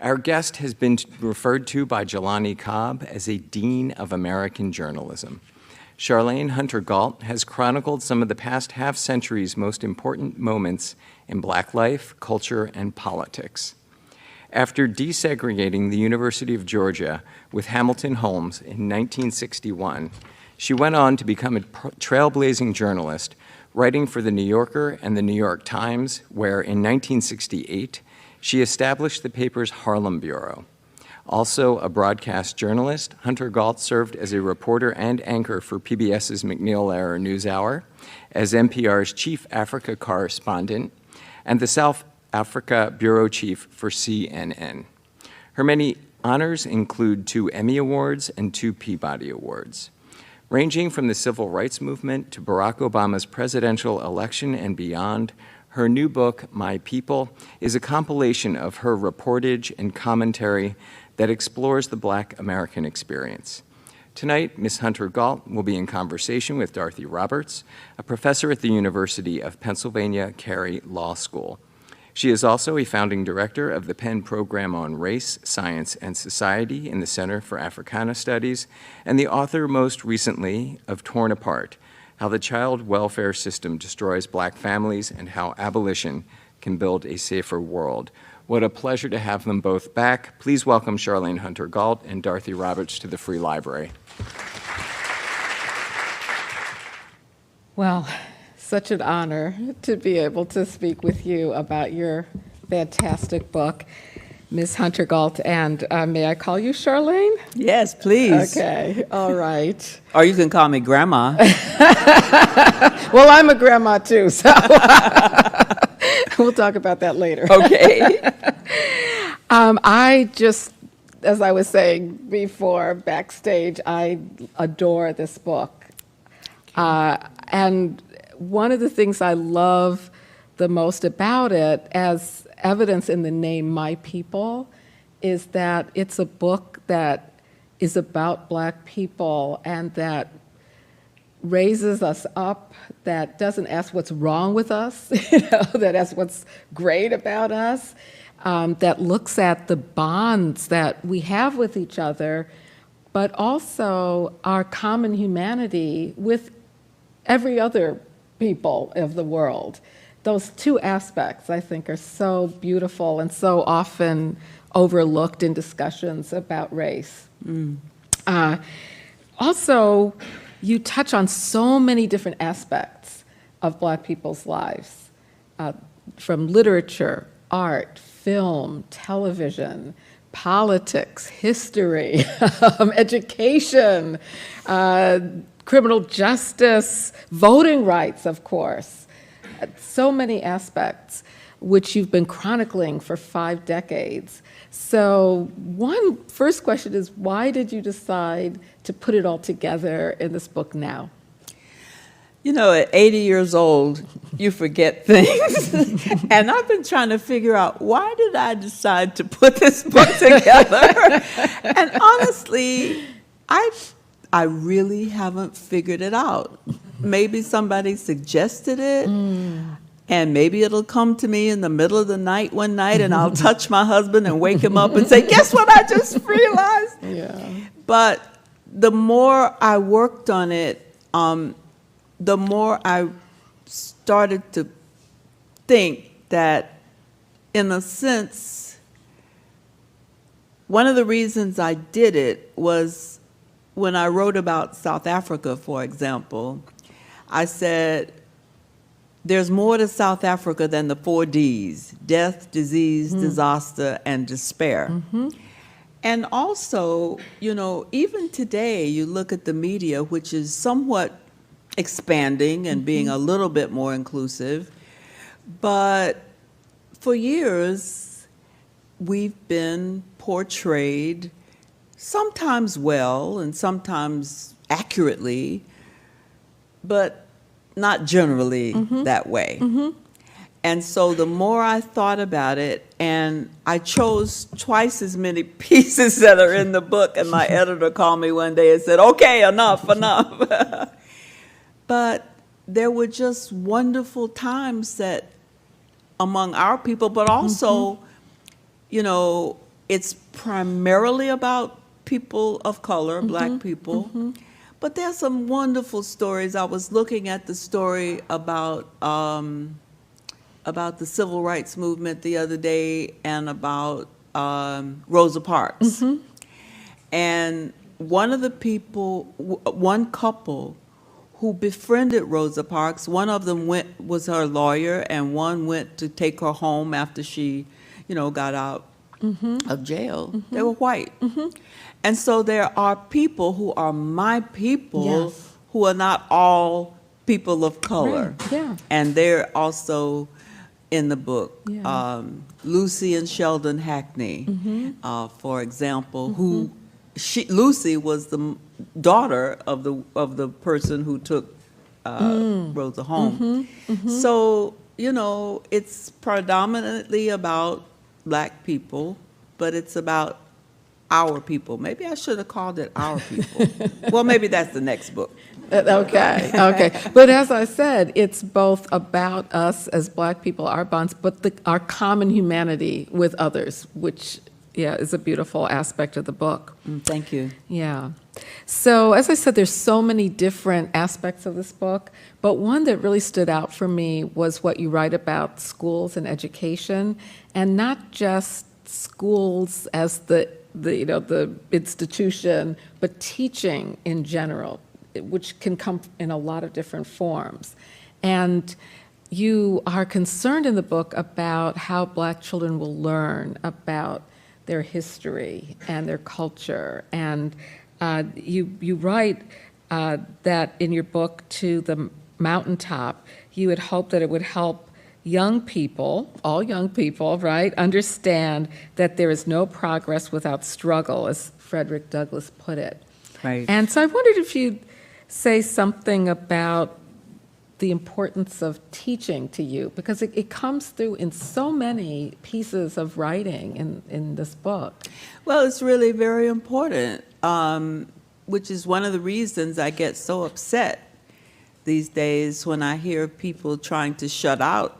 Our guest has been referred to by Jelani Cobb as a Dean of American Journalism. Charlayne Hunter-Gault has chronicled some of the past half-century's most important moments in Black life, culture, and politics. After desegregating the University of Georgia with Hamilton Holmes in 1961, she went on to become a trailblazing journalist, writing for The New Yorker and The New York Times, where in 1968, she established the paper's Harlem Bureau. Also a broadcast journalist, Hunter-Gault served as a reporter and anchor for PBS's McNeil-Lehrer Newshour, as NPR's chief Africa correspondent, and the South Africa bureau chief for CNN. Her many honors include 2 Emmy Awards and 2 Peabody Awards. Ranging from the civil rights movement to Barack Obama's presidential election and beyond, her new book, My People, is a compilation of her reportage and commentary that explores the Black American experience. Tonight, Ms. Hunter-Gault will be in conversation with Dorothy Roberts, a professor at the University of Pennsylvania Carey Law School. She is also a founding director of the Penn Program on Race, Science, and Society in the Center for Africana Studies, and the author most recently of Torn Apart, How the Child Welfare System Destroys Black Families and How Abolition Can Build a Safer World. What a pleasure to have them both back. Please welcome Charlayne Hunter-Gault and Dorothy Roberts to the Free Library. Well, such an honor to be able to speak with you about your fantastic book, Ms. Hunter-Gault, and may I call you Charlayne? Yes, please. Okay, all right. Or you can call me Grandma. Well, I'm a grandma too, so we'll talk about that later. Okay. I just, as I was saying before, backstage, I adore this book. And one of the things I love the most about it, as evidence in the name My People, is that it's a book that is about Black people and that raises us up, that doesn't ask what's wrong with us, that asks what's great about us, that looks at the bonds that we have with each other, but also our common humanity with every other people of the world. Those 2 aspects, I think, are so beautiful and so often overlooked in discussions about race. Also, you touch on so many different aspects of Black people's lives, from literature, art, film, television, politics, history, education, criminal justice, voting rights, of course. So many aspects which you've been chronicling for 5 decades. So first question is, why did you decide to put it all together in this book now? You know, at 80 years old, you forget things. And I've been trying to figure out, why did I decide to put this book together? And honestly, I really haven't figured it out. Maybe somebody suggested it, and maybe it'll come to me in the middle of the night one night, and I'll touch my husband and wake him up and say, guess what I just realized? Yeah. But the more I worked on it, the more I started to think that, in a sense, one of the reasons I did it was when I wrote about South Africa, for example, I said, there's more to South Africa than the 4 Ds: death, disease, disaster, and despair. And also, you know, even today, you look at the media, which is somewhat expanding and being a little bit more inclusive, but for years, we've been portrayed sometimes well and sometimes accurately, but not generally that way. And so the more I thought about it, and I chose twice as many pieces that are in the book, and my editor called me one day and said, okay, enough. But there were just wonderful times that among our people, but also, you know, it's primarily about people of color, Black people. But there's some wonderful stories. I was looking at the story about the civil rights movement the other day, and about Rosa Parks. And one couple who befriended Rosa Parks, one of them was her lawyer, and one went to take her home after she, got out of jail. They were white. And so there are people who are my people, Yes. who are not all people of color. Right, yeah. And they're also in the book. Yeah. Lucy and Sheldon Hackney, for example, Lucy was the daughter of the person who took Rosa home. So, it's predominantly about Black people, but it's about our people. Maybe I should have called it Our People. Well, maybe that's the next book. Okay. But as I said, it's both about us as Black people, our bonds, but our common humanity with others, which, is a beautiful aspect of the book. Thank you. Yeah. So, as I said, there's so many different aspects of this book, but one that really stood out for me was what you write about schools and education, and not just schools as the institution, but teaching in general, which can come in a lot of different forms. And you are concerned in the book about how Black children will learn about their history and their culture. And you write that in your book, To the Mountaintop, you had hoped that it would help young people, all young people, right, understand that there is no progress without struggle, as Frederick Douglass put it. Right. And so I wondered if you'd say something about the importance of teaching to you, because it comes through in so many pieces of writing in this book. Well, it's really very important, which is one of the reasons I get so upset these days when I hear people trying to shut out,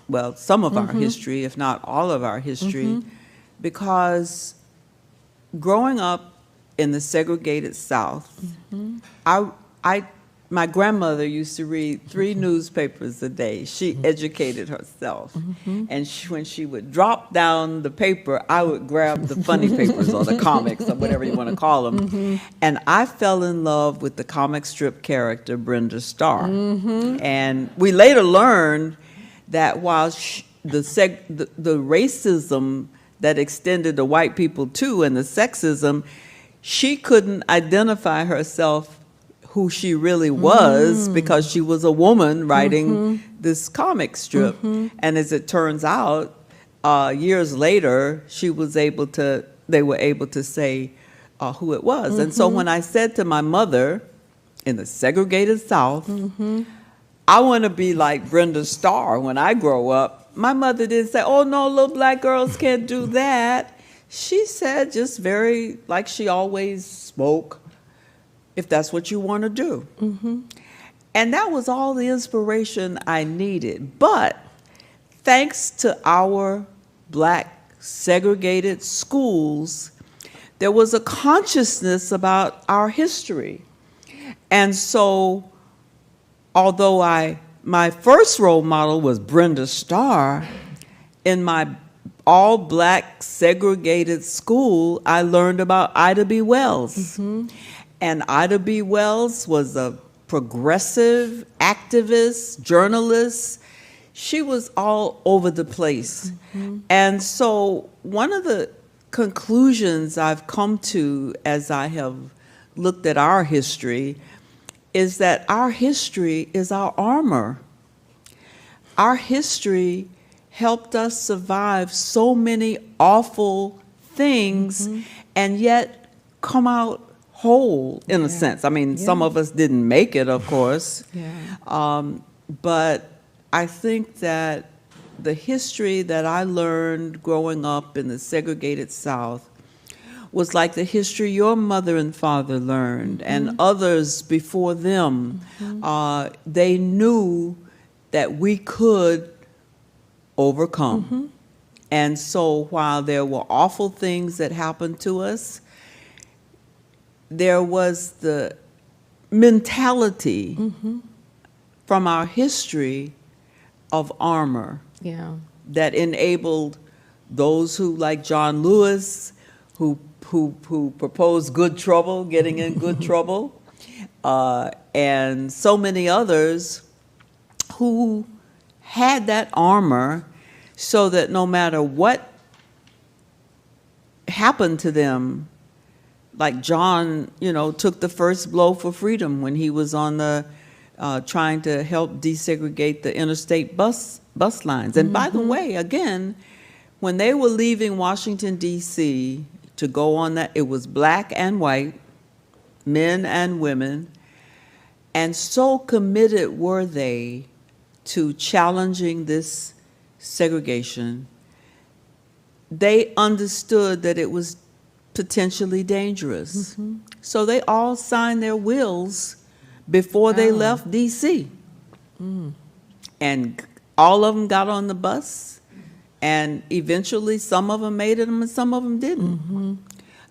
well, some of our history, if not all of our history, because growing up in the segregated South, my grandmother used to read 3 newspapers a day. She educated herself. And when she would drop down the paper, I would grab the funny papers or the comics or whatever you want to call them. And I fell in love with the comic strip character Brenda Starr. And we later learned that while the racism that extended to white people too, and the sexism, she couldn't identify herself who she really was because she was a woman writing this comic strip. And as it turns out, years later, they were able to say who it was. And so when I said to my mother in the segregated South, I want to be like Brenda Starr when I grow up, my mother didn't say, oh no, little Black girls can't do that. She said, just very like she always spoke, if that's what you want to do. And that was all the inspiration I needed. But thanks to our Black segregated schools, there was a consciousness about our history. And so, although my first role model was Brenda Starr, in my all-Black segregated school, I learned about Ida B. Wells. And Ida B. Wells was a progressive activist, journalist. She was all over the place. And so one of the conclusions I've come to as I have looked at our history is that our history is our armor. Our history helped us survive so many awful things and yet come out whole, in a sense. I mean, some of us didn't make it, of course. But I think that the history that I learned growing up in the segregated South was like the history your mother and father learned, and others before them. They knew that we could overcome. And so while there were awful things that happened to us, there was the mentality from our history of armor Yeah. that enabled those who, like John Lewis, who proposed good trouble, getting in good trouble, and so many others who had that armor so that no matter what happened to them, like John, took the first blow for freedom when he was on the trying to help desegregate the interstate bus lines. And by the way, again, when they were leaving Washington, D.C. to go on that, it was black and white, men and women, and so committed were they to challenging this segregation. They understood that it was potentially dangerous. So they all signed their wills before they left D.C. And all of them got on the bus, and eventually some of them made it and some of them didn't.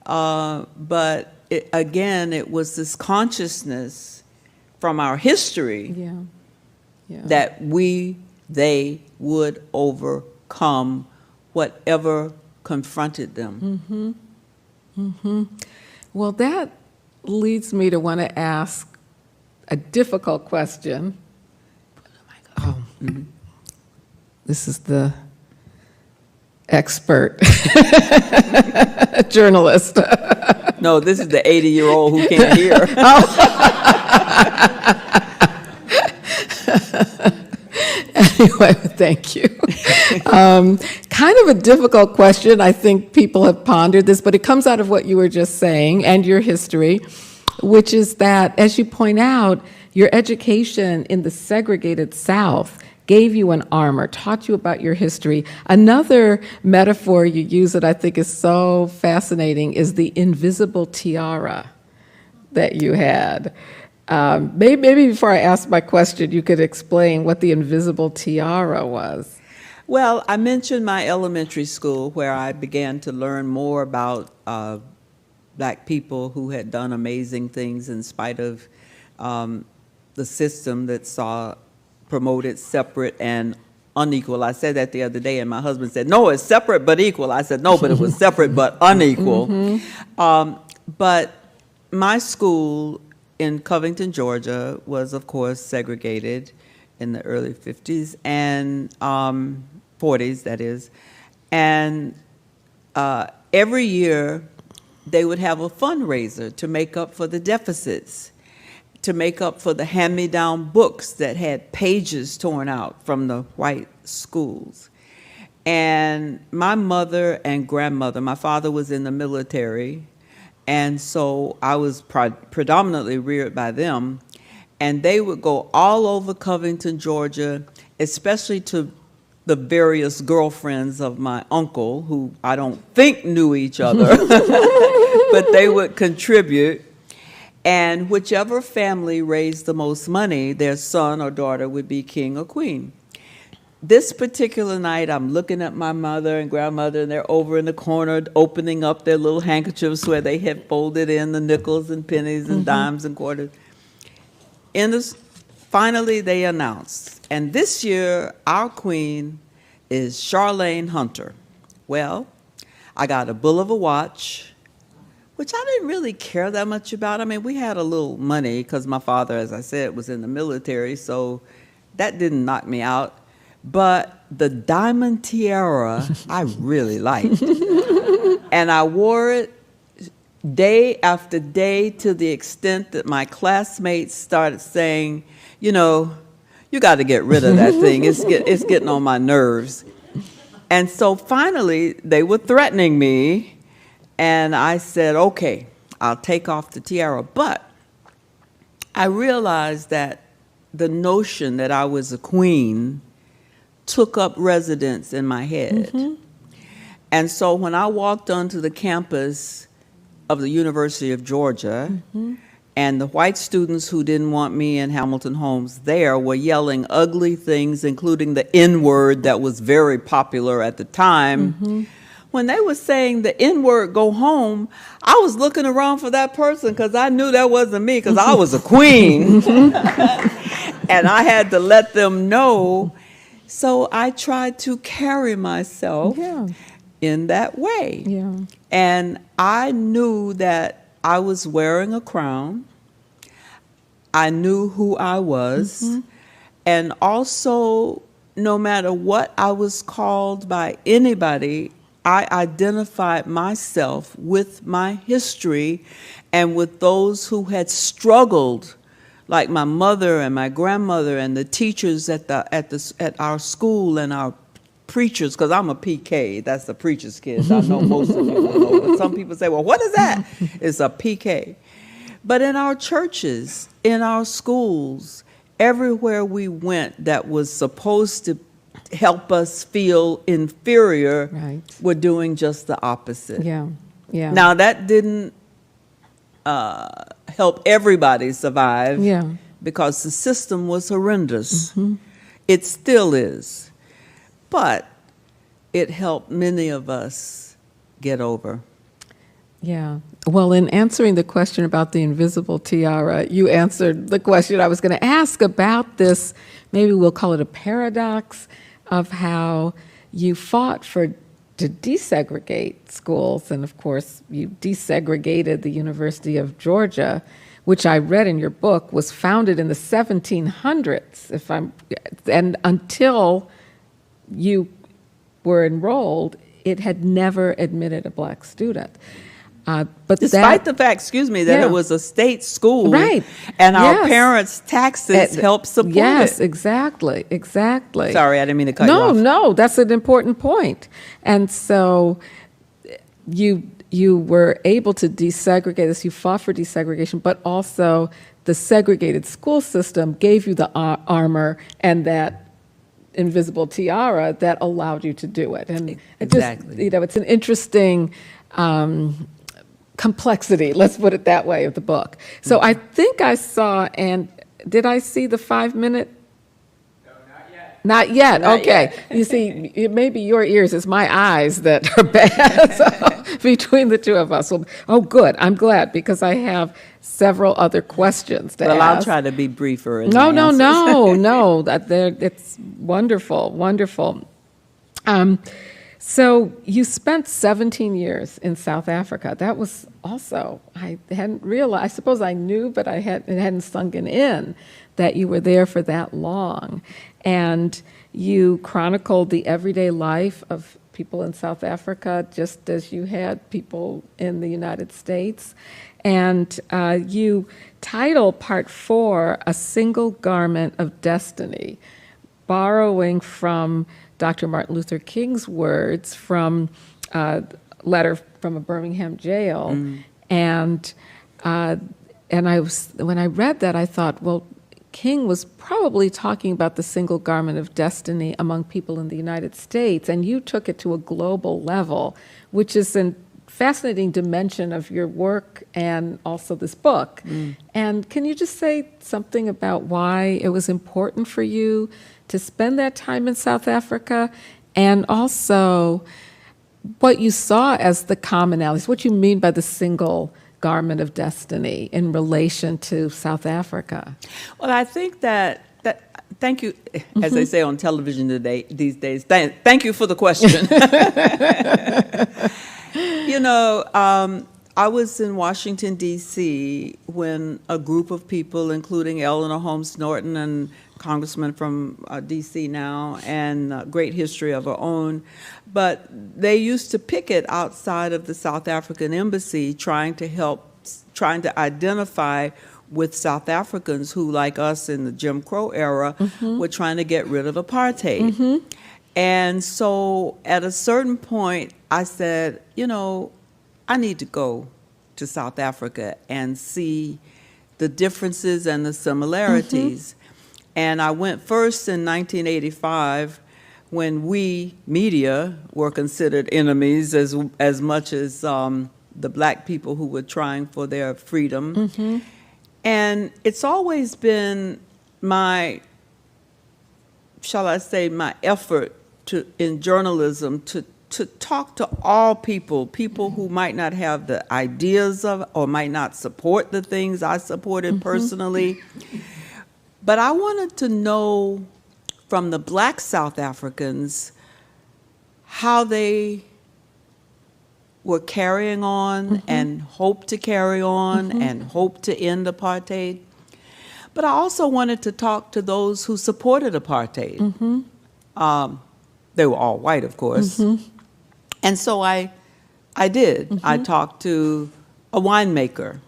But again, it was this consciousness from our history that they would overcome whatever confronted them. Well, that leads me to want to ask a difficult question. This is the expert journalist. No, this is the 80-year-old who can't hear. Anyway, thank you. Kind of a difficult question. I think people have pondered this, but it comes out of what you were just saying and your history, which is that, as you point out, your education in the segregated South gave you an armor, taught you about your history. Another metaphor you use that I think is so fascinating is the invisible tiara that you had. Maybe before I ask my question, you could explain what the invisible tiara was. Well, I mentioned my elementary school where I began to learn more about black people who had done amazing things in spite of the system that promoted separate and unequal. I said that the other day, and my husband said, "No, it's separate but equal." I said, "No, but it was separate but unequal." But my school in Covington, Georgia, was, of course, segregated in the early 50s and 40s, that is. And every year, they would have a fundraiser to make up for the deficits, to make up for the hand-me-down books that had pages torn out from the white schools. And my mother and grandmother, my father was in the military, and so I was predominantly reared by them. And they would go all over Covington, Georgia, especially to the various girlfriends of my uncle, who I don't think knew each other, but they would contribute. And whichever family raised the most money, their son or daughter would be king or queen. This particular night, I'm looking at my mother and grandmother, and they're over in the corner opening up their little handkerchiefs where they had folded in the nickels and pennies and dimes and quarters. Finally, they announced, and this year, our queen is Charlayne Hunter. Well, I got a bull of a watch, which I didn't really care that much about. I mean, we had a little money because my father, as I said, was in the military, so that didn't knock me out. But the diamond tiara, I really liked. And I wore it day after day to the extent that my classmates started saying, you got to get rid of that thing. It's getting on my nerves. And so finally, they were threatening me, and I said, okay, I'll take off the tiara. But I realized that the notion that I was a queen took up residence in my head. And so when I walked onto the campus of the University of Georgia, And the white students who didn't want me and Hamilton Holmes there were yelling ugly things, including the N-word that was very popular at the time. When they were saying the N-word, go home, I was looking around for that person because I knew that wasn't me, because I was a queen. And I had to let them know. So I tried to carry myself in that way. Yeah. And I knew that I was wearing a crown. I knew who I was. And also, no matter what I was called by anybody, I identified myself with my history and with those who had struggled, like my mother and my grandmother and the teachers at our school and our preachers, because I'm a PK, that's the preacher's kids. I know most of you will know, but some people say, well, what is that? It's a PK. But in our churches, in our schools, everywhere we went that was supposed to help us feel inferior, we're doing just the opposite. Yeah. Now, that didn't help everybody survive, because the system was horrendous. It still is. But it helped many of us get over. Yeah. Well, in answering the question about the invisible tiara, you answered the question I was going to ask about this, maybe we'll call it a paradox, of how you fought to desegregate schools. And of course, you desegregated the University of Georgia, which I read in your book was founded in the 1700s, and until you were enrolled, it had never admitted a black student. But despite the fact, that it was a state school, right? And our parents' taxes helped support it. Yes, exactly. Sorry, I didn't mean to cut you off. No, that's an important point. And so you were able to desegregate this. You fought for desegregation, but also the segregated school system gave you the armor and that invisible tiara that allowed you to do it. And it just, it's an interesting complexity, let's put it that way, of the book. So I think I saw, and did I see the 5-minute? No, not yet. Not yet, okay. You see, it may be your ears, it's my eyes that are bad. So between the two of us. Oh, good, I'm glad, because I have several other questions to ask. I'll try to be briefer in No. answers. It's wonderful. So you spent 17 years in South Africa. That was also, I hadn't realized, I suppose I knew, but it hadn't sunken in that you were there for that long. And you chronicled the everyday life of people in South Africa, just as you had people in the United States. And you title Part 4, A Single Garment of Destiny, borrowing from Dr. Martin Luther King's words from a letter from a Birmingham jail. And when I read that, I thought, well, King was probably talking about the single garment of destiny among people in the United States, and you took it to a global level, which is a fascinating dimension of your work and also this book. And can you just say something about why it was important for you to spend that time in South Africa, and also what you saw as the commonalities, what you mean by the single garment of destiny in relation to South Africa? Well, I think that thank you, as they say on television these days, thank you for the question. I was in Washington, D.C. when a group of people, including Eleanor Holmes Norton and Congressman from D.C. now, and great history of her own, but they used to picket outside of the South African embassy trying to identify with South Africans who, like us in the Jim Crow era, were trying to get rid of apartheid. And so at a certain point, I said, I need to go to South Africa and see the differences and the similarities. And I went first in 1985 when we, media, were considered enemies as much as the black people who were trying for their freedom. And it's always been my, shall I say, my effort in journalism to talk to all people who might not have the ideas of or might not support the things I supported personally. But I wanted to know from the Black South Africans how they were carrying on and hope to carry on and hope to end apartheid. But I also wanted to talk to those who supported apartheid. They were all white, of course. And so I did. I talked to a winemaker.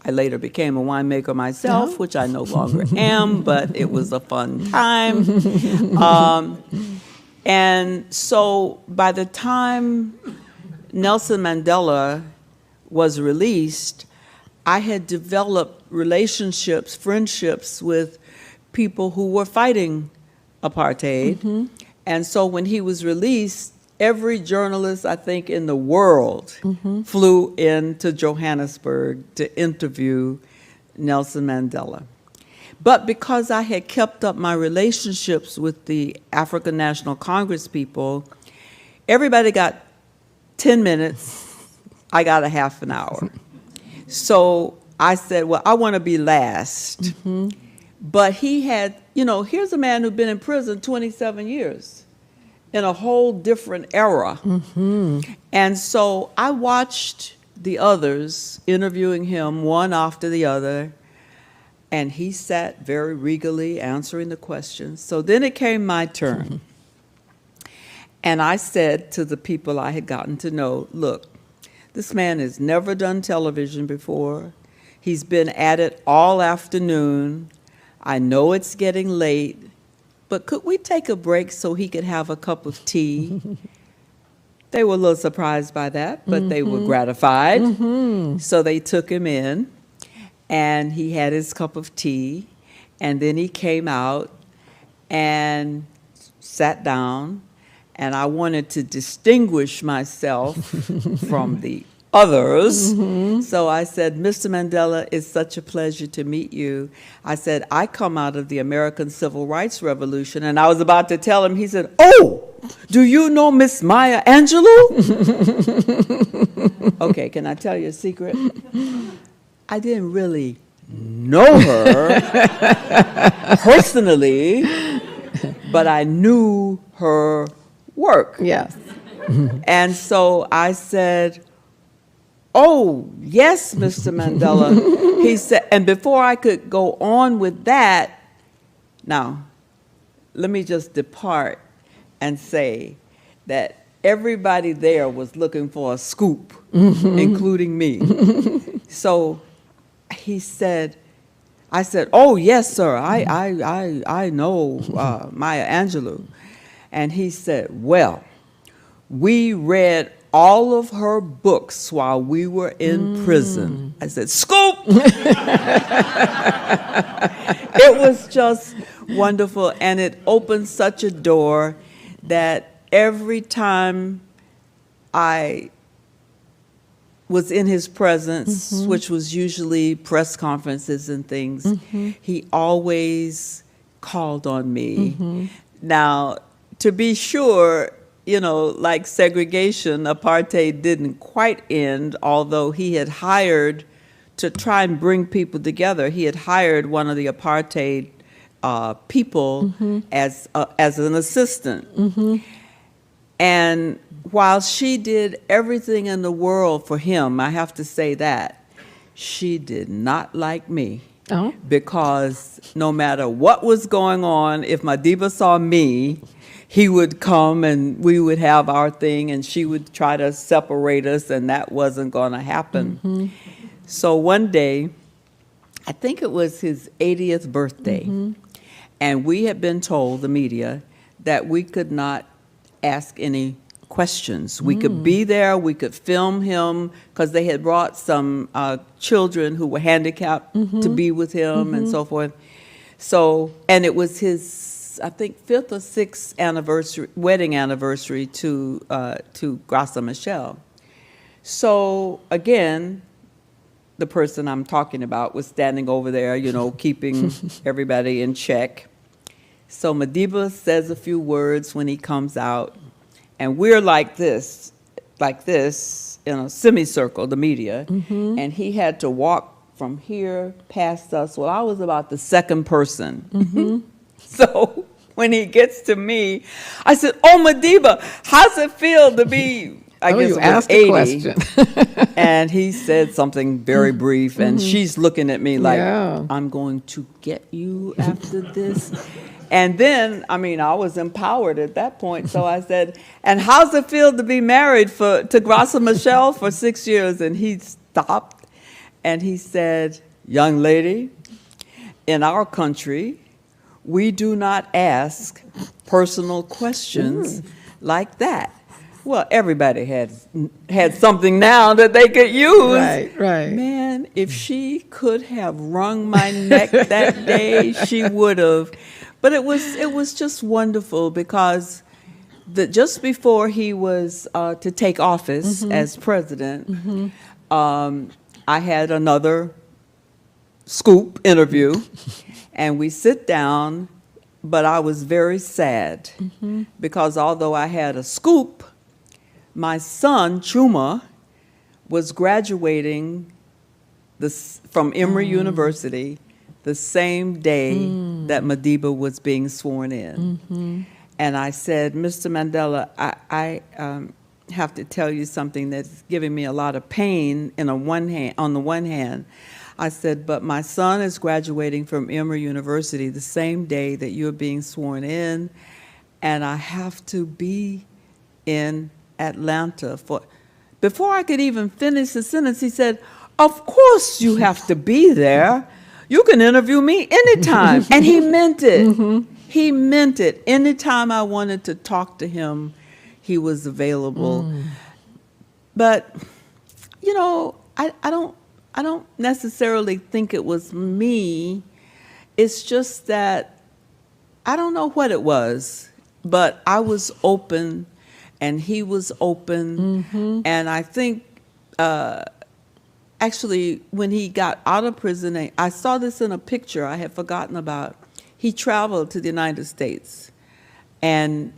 I later became a winemaker myself, which I no longer am, but it was a fun time. And so by the time Nelson Mandela was released, I had developed relationships, friendships with people who were fighting apartheid. And so when he was released, every journalist, I think, in the world flew into Johannesburg to interview Nelson Mandela. But because I had kept up my relationships with the African National Congress people, everybody got 10 minutes, I got a half an hour. So I said, well, I want to be last. But he had, you know, here's a man who'd been in prison 27 years. In a whole different era. And so I watched the others interviewing him one after the other, and he sat very regally answering the questions. So then it came my turn. And I said to the people I had gotten to know, look, this man has never done television before. He's been at it all afternoon. I know it's getting late. But could we take a break so he could have a cup of tea? They were a little surprised by that, but they were gratified. So they took him in, and he had his cup of tea, and then he came out and sat down, and I wanted to distinguish myself from the others. So I said, Mr. Mandela, it's such a pleasure to meet you. I said, I come out of the American Civil Rights Revolution. And I was about to tell him, he said, oh, do you know Miss Maya Angelou? Okay, can I tell you a secret? I didn't really know her personally, but I knew her work. Yes. And so I said, oh, yes, Mr. Mandela. He said, and before I could go on with that, now, let me just depart and say that everybody there was looking for a scoop, including me. So he said, I said, oh, yes, sir, I know Maya Angelou. And he said, well, we read all of her books while we were in prison. I said, scoop! It was just wonderful, and it opened such a door that every time I was in his presence, which was usually press conferences and things, he always called on me. Now, to be sure, you know, like segregation, apartheid didn't quite end, although he had hired, to try and bring people together, he had hired one of the apartheid people as an assistant. And while she did everything in the world for him, I have to say that, she did not like me. Because no matter what was going on, if Madiba saw me, he would come and we would have our thing, and she would try to separate us, and that wasn't going to happen. So one day, I think it was his 80th birthday, and we had been told, the media, that we could not ask any questions. We could be there, we could film him, because they had brought some children who were handicapped to be with him and so forth. So, and it was his, I think, 5th or 6th anniversary, wedding anniversary to Graça Machel. So again, the person I'm talking about was standing over there, keeping everybody in check. So Madiba says a few words when he comes out, and we're like this in a semicircle, the media, and he had to walk from here past us. Well, I was about the second person. So when he gets to me, I said, "Oh, Madiba, how's it feel to be?" I guess you it was asked 80. a question. And he said something very brief, and she's looking at me like, Yeah. "I'm going to get you after this." And then, I was empowered at that point. So I said, "And how's it feel to be married to Graça Michel for 6 years?" And he stopped, and he said, "Young lady, in our country, we do not ask personal questions like that." Well, everybody had something now that they could use. Right. Man, if she could have wrung my neck that day, she would have. But it was just wonderful because just before he was to take office as president, I had another scoop interview, and we sit down, but I was very sad because although I had a scoop, my son, Chuma, was graduating from Emory University the same day that Madiba was being sworn in. And I said, "Mr. Mandela, I have to tell you something that's giving me a lot of pain on the one hand. I said, but my son is graduating from Emory University the same day that you're being sworn in, and I have to be in Atlanta before I could even finish the sentence, he said, "Of course you have to be there. You can interview me anytime." And he meant it. He meant it. Anytime I wanted to talk to him, he was available. But, I don't necessarily think it was me. It's just that I don't know what it was, but I was open and he was open. And I think actually when he got out of prison, I saw this in a picture I had forgotten about. He traveled to the United States, and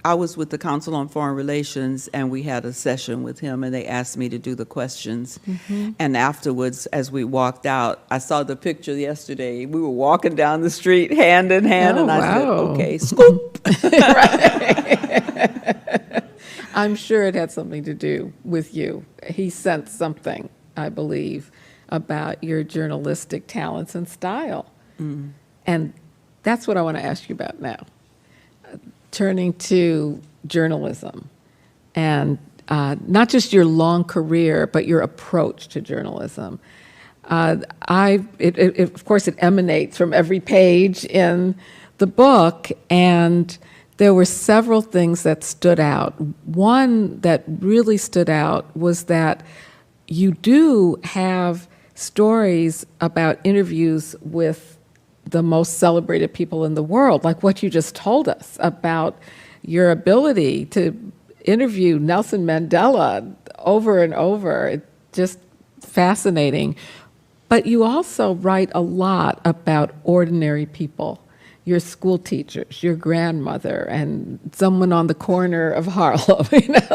I was with the Council on Foreign Relations, and we had a session with him, and they asked me to do the questions. And afterwards, as we walked out, I saw the picture yesterday. We were walking down the street hand in hand, and I said, "Okay, scoop." I'm sure it had something to do with you. He sensed something, I believe, about your journalistic talents and style. And that's what I want to ask you about now. Turning to journalism, and not just your long career, but your approach to journalism. Of course, it emanates from every page in the book, and there were several things that stood out. One that really stood out was that you do have stories about interviews with the most celebrated people in the world, like what you just told us about your ability to interview Nelson Mandela over and over. It's just fascinating. But you also write a lot about ordinary people, your school teachers, your grandmother, and someone on the corner of Harlem.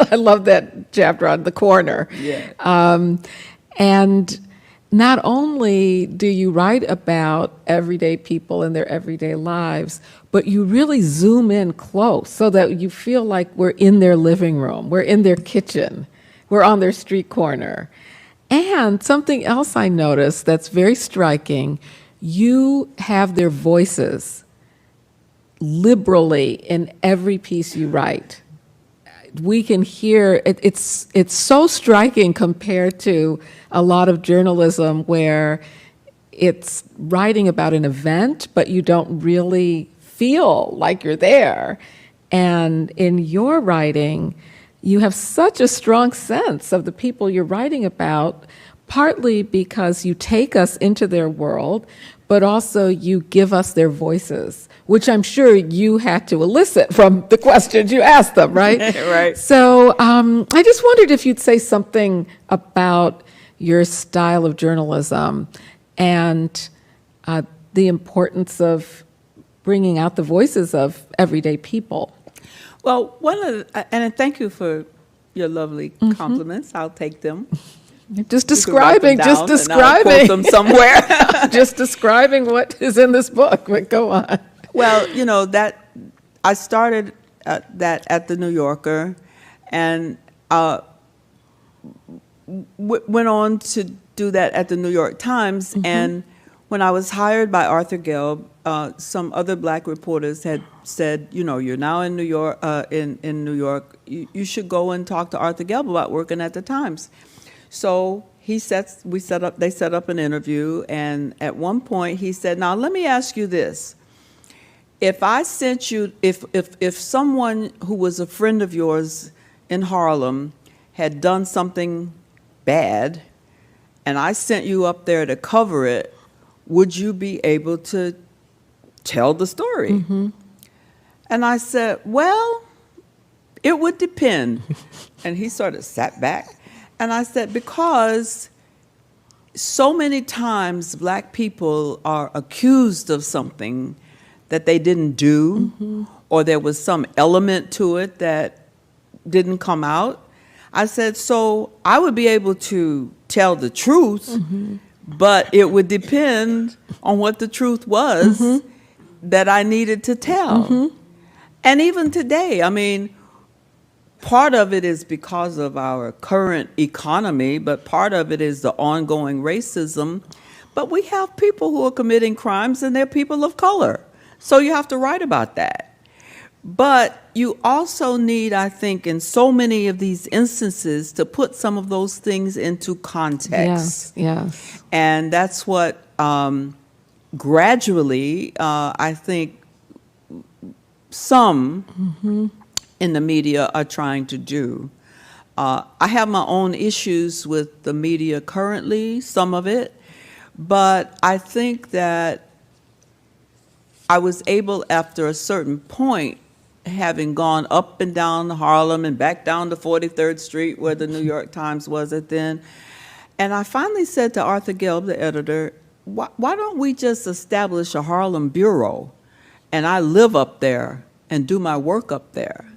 I love that chapter on the corner. Yeah. And not only do you write about everyday people and their everyday lives, but you really zoom in close so that you feel like we're in their living room, we're in their kitchen, we're on their street corner. And something else I noticed that's very striking, you have their voices liberally in every piece you write. We can hear, it's so striking compared to a lot of journalism where it's writing about an event, but you don't really feel like you're there. And in your writing, you have such a strong sense of the people you're writing about, partly because you take us into their world, but also you give us their voices, which I'm sure you had to elicit from the questions you asked them, right? Right. So I just wondered if you'd say something about your style of journalism and the importance of bringing out the voices of everyday people. Well, and thank you for your lovely compliments. I'll take them. Just You can write them describing, just down and I'll quote describing. them somewhere. Just describing what is in this book, but go on. Well, that I started that at the New Yorker, and went on to do that at the New York Times. And when I was hired by Arthur Gelb, some other black reporters had said, you're now in New York. In New York, you should go and talk to Arthur Gelb about working at the Times. So they set up an interview, and at one point he said, "Now let me ask you this: if I sent you, if someone who was a friend of yours in Harlem had done something bad, and I sent you up there to cover it, would you be able to tell the story?" And I said, "Well, it would depend." And he sort of sat back. And I said, because so many times black people are accused of something that they didn't do, or there was some element to it that didn't come out. I said, so I would be able to tell the truth, but it would depend on what the truth was that I needed to tell. And even today, I mean, part of it is because of our current economy, but part of it is the ongoing racism. But we have people who are committing crimes, and they're people of color. So you have to write about that. But you also need, I think, in so many of these instances, to put some of those things into context. Yes. And that's what gradually, I think, some in the media are trying to do. I have my own issues with the media currently, some of it, but I think that I was able, after a certain point, having gone up and down Harlem and back down to 43rd Street where the New York Times was at then, and I finally said to Arthur Gelb, the editor, why don't we just establish a Harlem Bureau, and I live up there and do my work up there?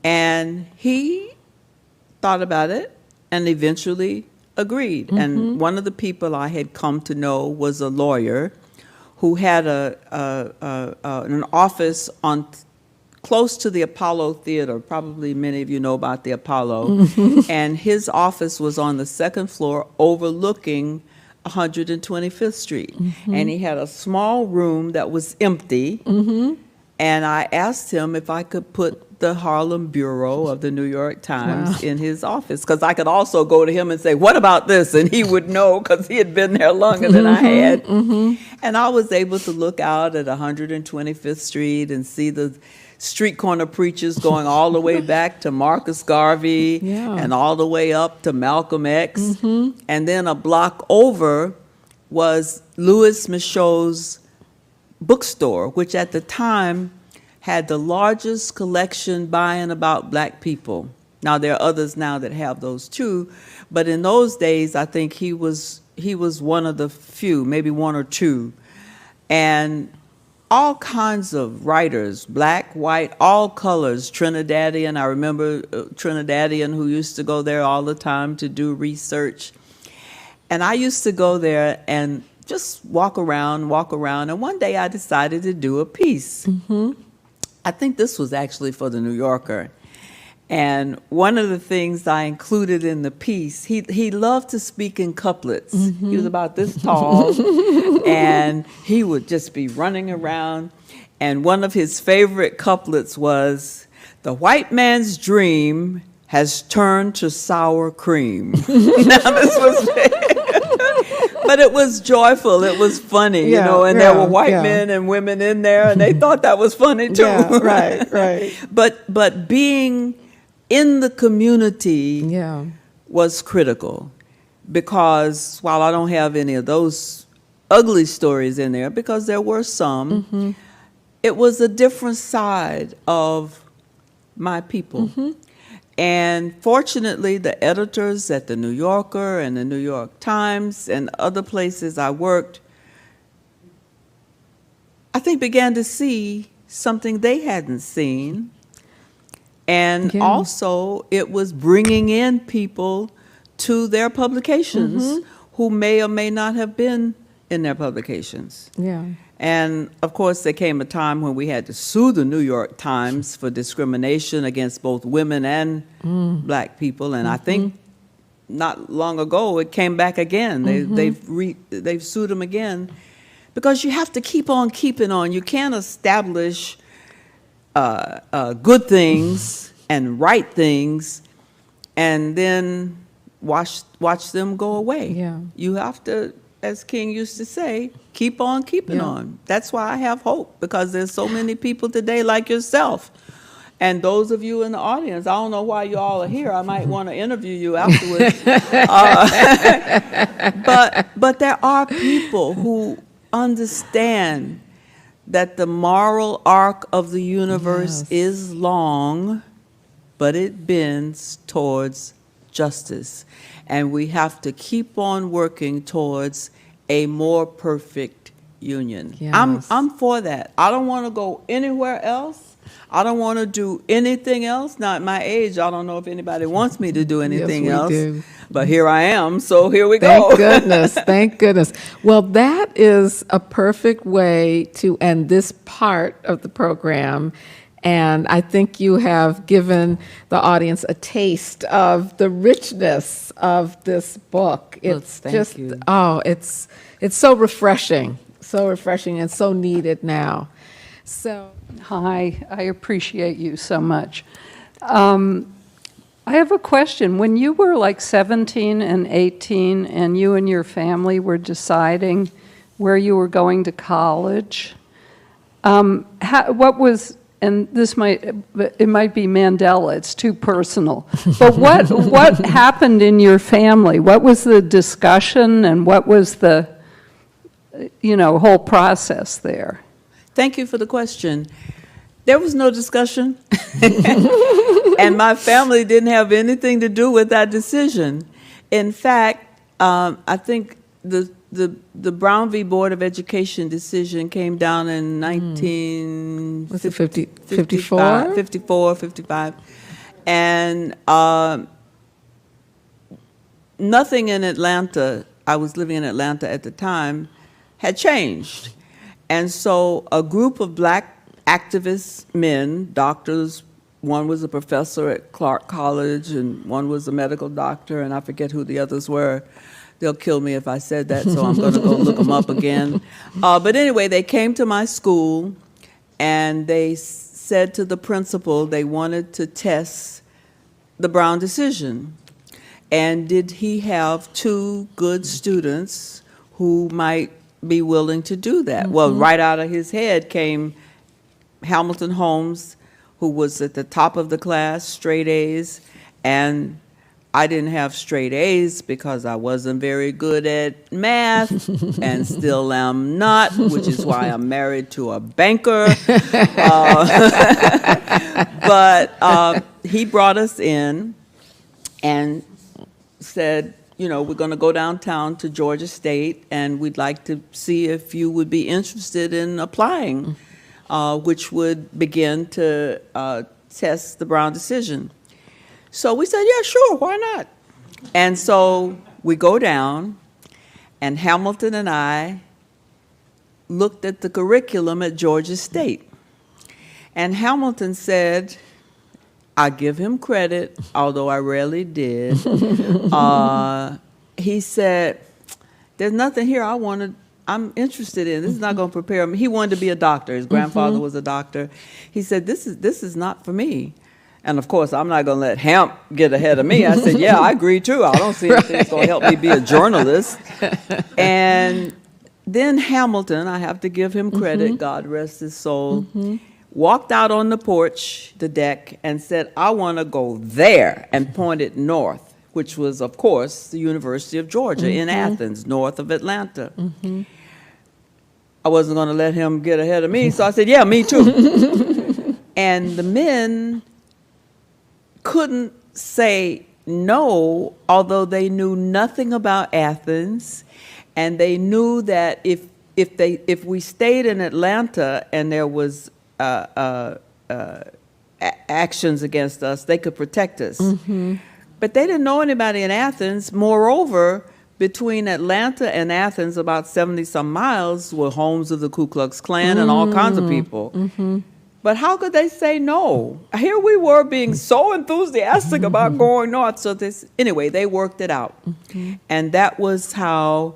And he thought about it and eventually agreed. And one of the people I had come to know was a lawyer who had an office on close to the Apollo Theater. Probably many of you know about the Apollo. And his office was on the second floor overlooking 125th Street. And he had a small room that was empty. And I asked him if I could put the Harlem Bureau of the New York Times in his office, because I could also go to him and say, what about this? And he would know, because he had been there longer than I had. And I was able to look out at 125th Street and see the street corner preachers going all the way back to Marcus Garvey and all the way up to Malcolm X. And then a block over was Louis Michaud's bookstore, which at the time had the largest collection by and about black people. Now, there are others now that have those too, but in those days, I think he was one of the few, maybe one or two. And all kinds of writers, black, white, all colors, Trinidadian. I remember a Trinidadian who used to go there all the time to do research. And I used to go there and just walk around. And one day I decided to do a piece. I think this was actually for the New Yorker. And one of the things I included in the piece, he loved to speak in couplets. He was about this tall, and he would just be running around. And one of his favorite couplets was, "The white man's dream has turned to sour cream." Now, this was... But it was joyful. It was funny, and there were white men and women in there, and they thought that was funny too. Right. But being in the community was critical, because while I don't have any of those ugly stories in there, because there were some. It was a different side of my people. And fortunately, the editors at the New Yorker and the New York Times and other places I worked, I think began to see something they hadn't seen. And Yeah. also, it was bringing in people to their publications who may or may not have been in their publications. Yeah. And of course, there came a time when we had to sue the New York Times for discrimination against both women and black people. And I think not long ago it came back again. They've sued them again, because you have to keep on keeping on. You can't establish good things and right things and then watch them go away. Yeah. You have to, as King used to say, keep on keeping Yeah. on. That's why I have hope, because there's so many people today like yourself. And those of you in the audience, I don't know why you all are here. I might want to interview you afterwards. But there are people who understand that the moral arc of the universe Yes. is long, but it bends towards justice. And we have to keep on working towards a more perfect union. Yes. I'm for that. I don't want to go anywhere else. I don't want to do anything else. Now, at my age, I don't know if anybody wants me to do anything we else. do. But here I am, so here we Thank go. goodness. Thank goodness. Well, that is a perfect way to end this part of the program. And I think you have given the audience a taste of the richness of this book. Well, It's thank just, you. it's so refreshing and so needed now. So, Hi, I appreciate you so much. I have a question. When you were like 17 and 18 and you and your family were deciding where you were going to college, what was, and it might be Mandela, it's too personal, but what happened in your family? What was the discussion and what was the, whole process there? Thank you for the question. There was no discussion, and my family didn't have anything to do with that decision. In fact, I think the Brown v. Board of Education decision came down in 54? 54, 55. And nothing in Atlanta, I was living in Atlanta at the time, had changed. And so a group of black activist men, doctors, one was a professor at Clark College and one was a medical doctor, and I forget who the others were. They'll kill me if I said that, so I'm going to go look them up again. But anyway, they came to my school and they said to the principal they wanted to test the Brown decision. And did he have two good students who might be willing to do that? Well, right out of his head came Hamilton Holmes, who was at the top of the class, straight A's, and I didn't have straight A's because I wasn't very good at math and still am not, which is why I'm married to a banker. But he brought us in and said, we're going to go downtown to Georgia State, and we'd like to see if you would be interested in applying, which would begin to test the Brown decision. So we said, yeah, sure, why not? And so we go down, and Hamilton and I looked at the curriculum at Georgia State. And Hamilton said, I give him credit, although I rarely did. He said, there's nothing here I'm interested in. This is not going to prepare me. He wanted to be a doctor. His grandfather was a doctor. He said, this is not for me. And of course, I'm not going to let Hamp get ahead of me. I said, yeah, I agree too. I don't see anything that's going to help me be a journalist. And then Hamilton, I have to give him credit, God rest his soul, walked out on the porch, the deck, and said, I want to go there, and pointed north, which was, of course, the University of Georgia in Athens, north of Atlanta. I wasn't going to let him get ahead of me, so I said, yeah, me too. And the men couldn't say no, although they knew nothing about Athens, and they knew that if we stayed in Atlanta and there was actions against us, they could protect us. But they didn't know anybody in Athens. Moreover, between Atlanta and Athens, about 70-some miles, were homes of the Ku Klux Klan and all kinds of people. But how could they say no? Here we were being so enthusiastic about going north. So anyway, they worked it out. And that was how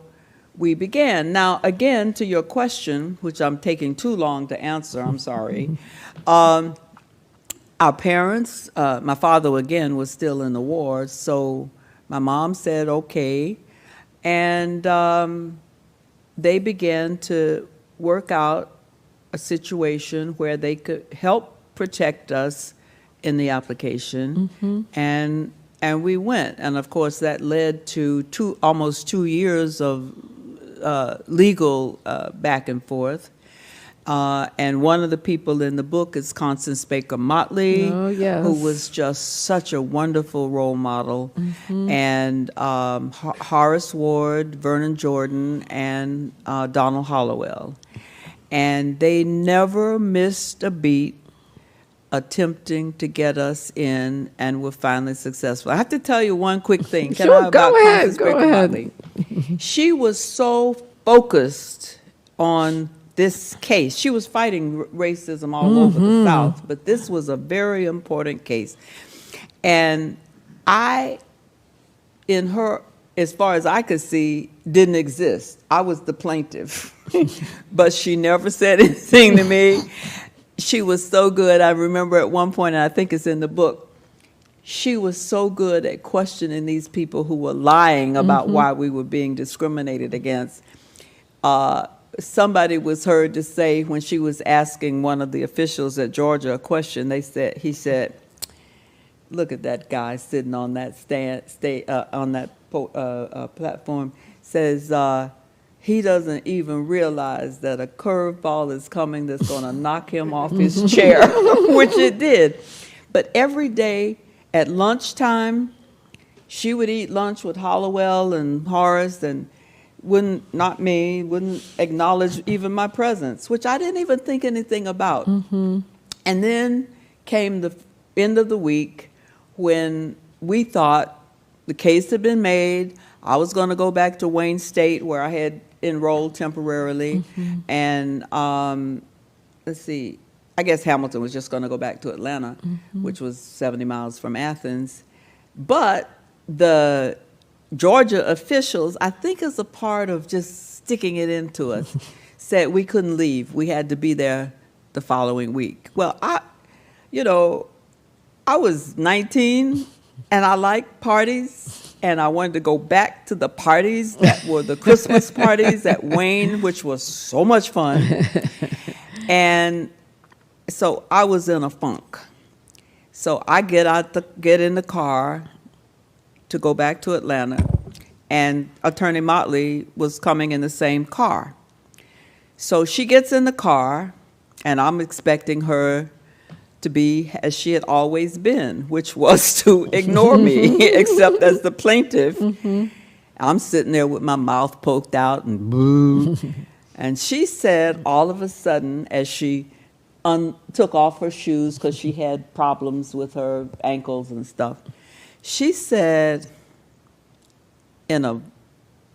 we began. Now, again, to your question, which I'm taking too long to answer, I'm sorry. Our parents, my father, again, was still in the war, so my mom said, okay. And they began to work out a situation where they could help protect us in the application, and we went. And of course, that led to almost 2 years of legal back and forth. And one of the people in the book is Constance Baker Motley, who was just such a wonderful role model, and Horace Ward, Vernon Jordan, and Donald Hollowell. And they never missed a beat attempting to get us in, and were finally successful. I have to tell you one quick thing. Sure, go ahead. Motley? She was so focused on this case. She was fighting racism all over the South, but this was a very important case. And in her, as far as I could see, didn't exist. I was the plaintiff, but she never said anything to me. She was so good. I remember at one point, and I think it's in the book, she was so good at questioning these people who were lying about why we were being discriminated against. Somebody was heard to say, when she was asking one of the officials at Georgia a question, he said, look at that guy sitting on that platform, says he doesn't even realize that a curveball is coming that's going to knock him off his chair, which it did. But every day at lunchtime, she would eat lunch with Hollowell and Horace, and wouldn't acknowledge even my presence, which I didn't even think anything about. And then came the end of the week when we thought the case had been made. I was going to go back to Wayne State, where I had enrolled temporarily. And let's see, I guess Hamilton was just going to go back to Atlanta, which was 70 miles from Athens. But the Georgia officials, I think as a part of just sticking it into us, said we couldn't leave. We had to be there the following week. Well, I was 19, and I liked parties, and I wanted to go back to the parties that were the Christmas parties at Wayne, which was so much fun. And so I was in a funk. So I get in the car to go back to Atlanta, and Attorney Motley was coming in the same car. So she gets in the car, and I'm expecting her to be as she had always been, which was to ignore me, except as the plaintiff. I'm sitting there with my mouth poked out and boo. And she said, all of a sudden, as she took off her shoes because she had problems with her ankles and stuff, she said, in a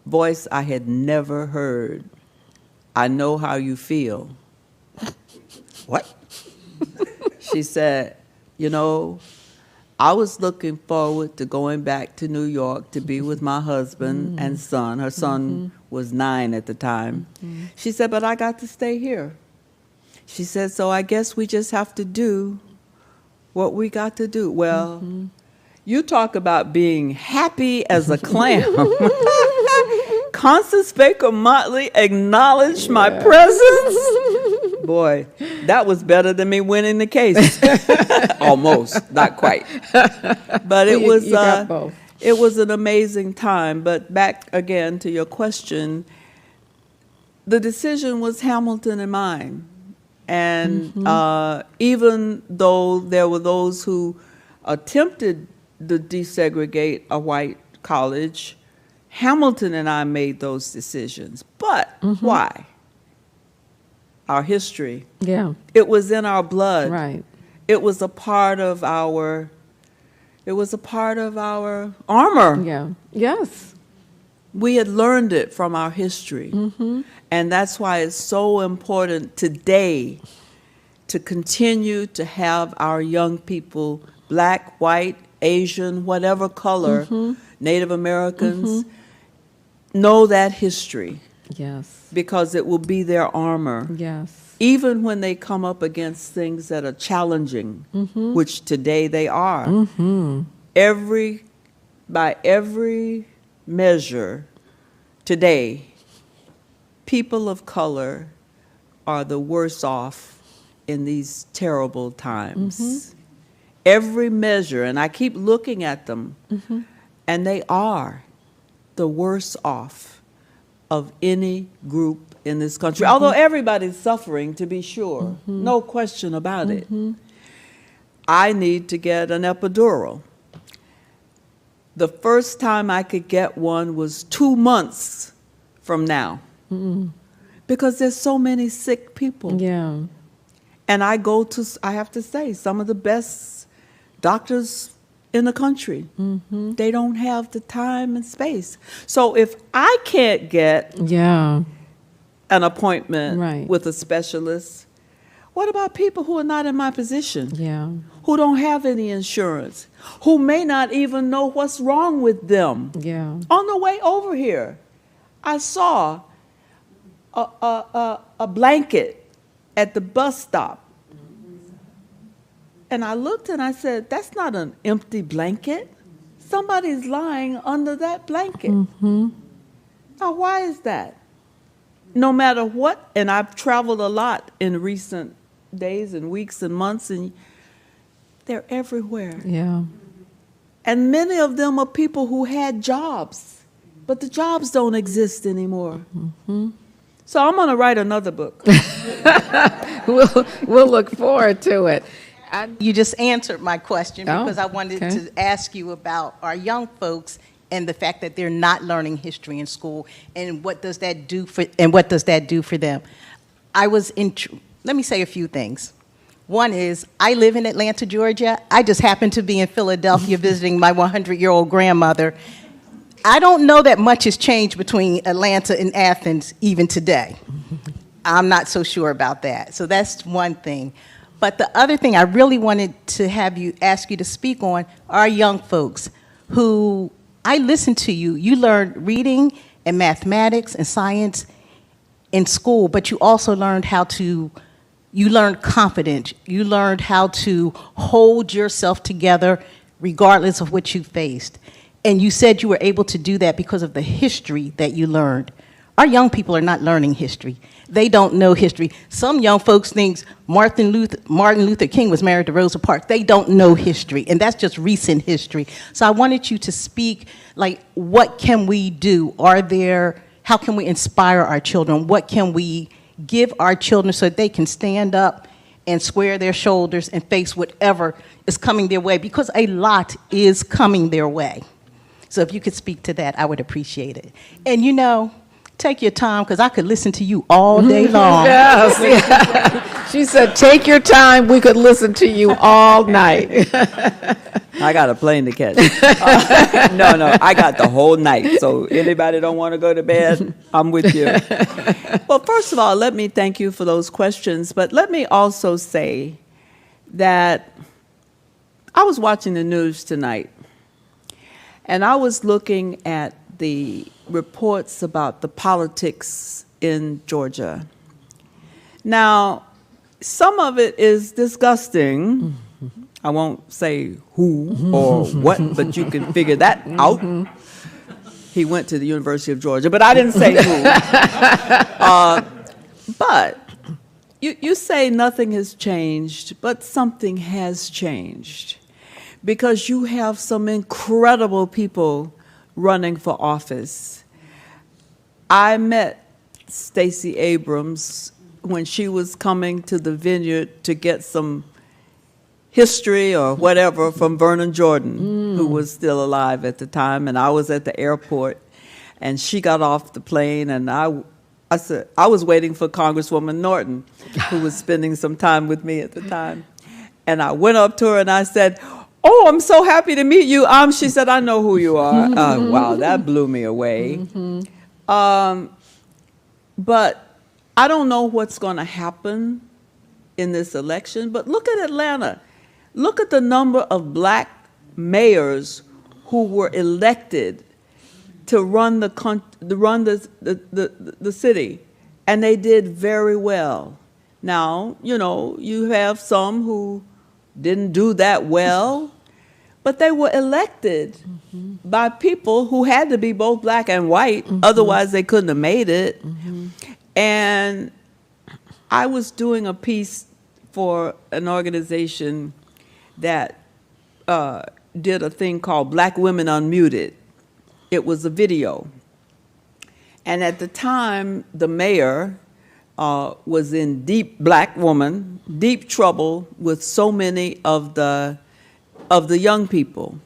voice I had never heard, "I know how you feel." What? She said, I was looking forward to going back to New York to be with my husband and son. Her son was 9 at the time. She said, but I got to stay here. She said, so I guess we just have to do what we got to do. Well, you talk about being happy as a clam. Constance Baker Motley acknowledged my presence. Boy, that was better than me winning the case. Almost, not quite. But it was it was an amazing time. But back again to your question, the decision was Hamilton and mine. And even though there were those who attempted to desegregate a white college, Hamilton and I made those decisions. But why? Our history. Yeah. It was in our blood. Right. It was a part of our armor. Yeah. Yes. We had learned it from our history. And that's why it's so important today to continue to have our young people, black, white, Asian, whatever color, Native Americans, know that history, Yes. because it will be their armor. Yes. Even when they come up against things that are challenging, which today they are. By every measure, today, people of color are the worst off in these terrible times. Every measure, and I keep looking at them, and they are the worst off of any group in this country. Although everybody's suffering, to be sure, no question about it. I need to get an epidural. The first time I could get one was 2 months from now, because there's so many sick people. Yeah. And I have to say, some of the best doctors in the country, they don't have the time and space. So if I can't get Yeah. an appointment Right. with a specialist, what about people who are not in my position? Yeah. Who don't have any insurance, who may not even know what's wrong with them? Yeah. On the way over here, I saw a blanket at the bus stop. And I looked and I said, that's not an empty blanket. Somebody's lying under that blanket. Now, why is that? No matter what, and I've traveled a lot in recent days and weeks and months, and they're everywhere. Yeah. And many of them are people who had jobs, but the jobs don't exist anymore. So I'm going to write another book. We'll look forward to it. You just answered my question, Oh, because I wanted okay. to ask you about our young folks and the fact that they're not learning history in school, and what does that do for them. Let me say a few things. One is, I live in Atlanta, Georgia. I just happened to be in Philadelphia visiting my 100-year-old grandmother. I don't know that much has changed between Atlanta and Athens even today. I'm not so sure about that. So that's one thing. But the other thing I really wanted to ask you to speak on are young folks who, I listened to you. You learned reading and mathematics and science in school, but you also learned you learned confidence. You learned how to hold yourself together regardless of what you faced. And you said you were able to do that because of the history that you learned. Our young people are not learning history. They don't know history. Some young folks think Martin Luther King was married to Rosa Parks. They don't know history, and that's just recent history. So I wanted you to speak, like, what can we do? How can we inspire our children? What can we give our children so that they can stand up and square their shoulders and face whatever is coming their way? Because a lot is coming their way. So if you could speak to that, I would appreciate it. And take your time, because I could listen to you all day long. Yes. Yeah. She said, take your time. We could listen to you all night. I got a plane to catch. No, I got the whole night. So anybody don't want to go to bed, I'm with you. Well, first of all, let me thank you for those questions. But let me also say that I was watching the news tonight, and I was looking at the reports about the politics in Georgia. Now, some of it is disgusting. I won't say who or what, but you can figure that out. He went to the University of Georgia, but I didn't say who. But you say nothing has changed, but something has changed, because you have some incredible people running for office. I met Stacey Abrams when she was coming to the vineyard to get some history or whatever from Vernon Jordan, who was still alive at the time, and I was at the airport, and she got off the plane, and I said, I was waiting for Congresswoman Norton, who was spending some time with me at the time, and I went up to her and I said, "Oh, I'm so happy to meet you." She said, "I know who you are." Wow, that blew me away. But I don't know what's going to happen in this election, but look at Atlanta. Look at the number of black mayors who were elected to run the city, and they did very well. Now, you have some who didn't do that well, but they were elected by people who had to be both black and white, otherwise they couldn't have made it. And I was doing a piece for an organization that did a thing called Black Women Unmuted. It was a video. And at the time, the mayor was in deep trouble with so many of the young people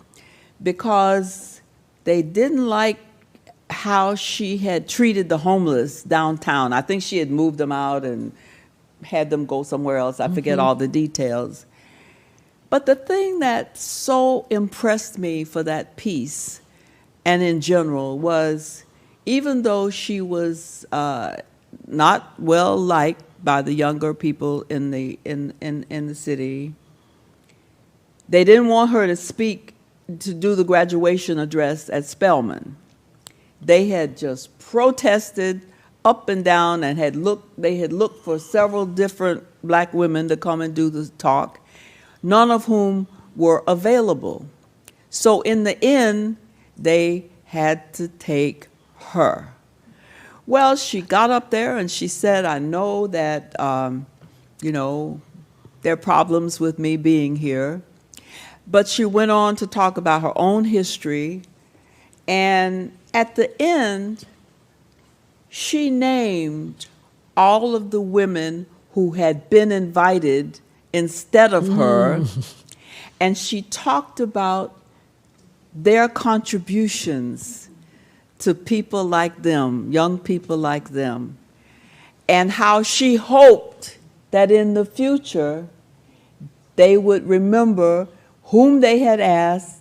because they didn't like how she had treated the homeless downtown. I think she had moved them out and had them go somewhere else. I forget all the details. But the thing that so impressed me for that piece and in general was, even though she was not well liked by the younger people in the city, they didn't want her to do the graduation address at Spelman. They had just protested up and down and they had looked for several different black women to come and do the talk, none of whom were available. So in the end, they had to take her. Well, she got up there and she said, "I know that, there are problems with me being here." But she went on to talk about her own history, and at the end, she named all of the women who had been invited instead of her, and she talked about their contributions to people like them, young people like them, and how she hoped that in the future they would remember who they had asked,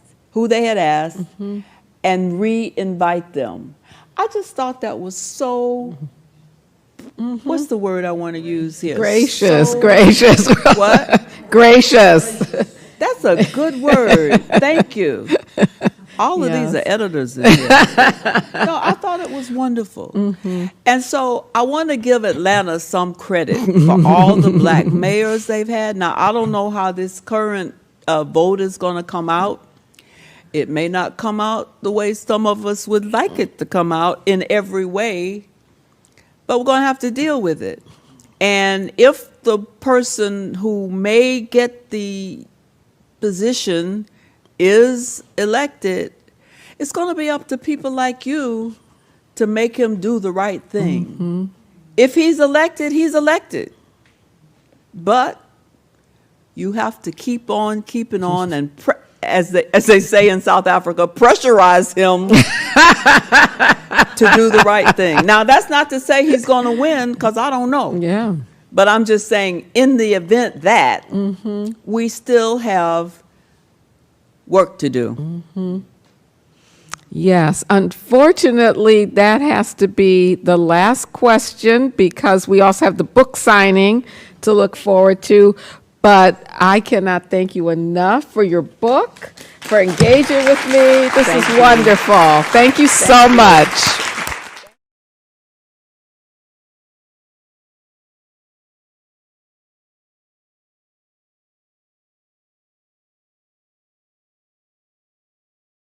and re-invite them. I just thought that was so, what's the word I want to use here? Gracious. What? Gracious. That's a good word. Thank you. All of these are editors in here. No, I thought it was wonderful. And so I want to give Atlanta some credit for all the black mayors they've had. Now, I don't know how this current vote is going to come out. It may not come out the way some of us would like it to come out in every way, but we're going to have to deal with it. And if the person who may get the position is elected, it's going to be up to people like you to make him do the right thing. If he's elected, he's elected. But you have to keep on keeping on and, as they say in South Africa, pressurize him to do the right thing. Now, that's not to say he's going to win, because I don't know. Yeah. But I'm just saying, in the event that, we still have work to do. Yes, unfortunately, that has to be the last question, because we also have the book signing to look forward to. But I cannot thank you enough for your book, for engaging with me. This is wonderful. Thank you so much.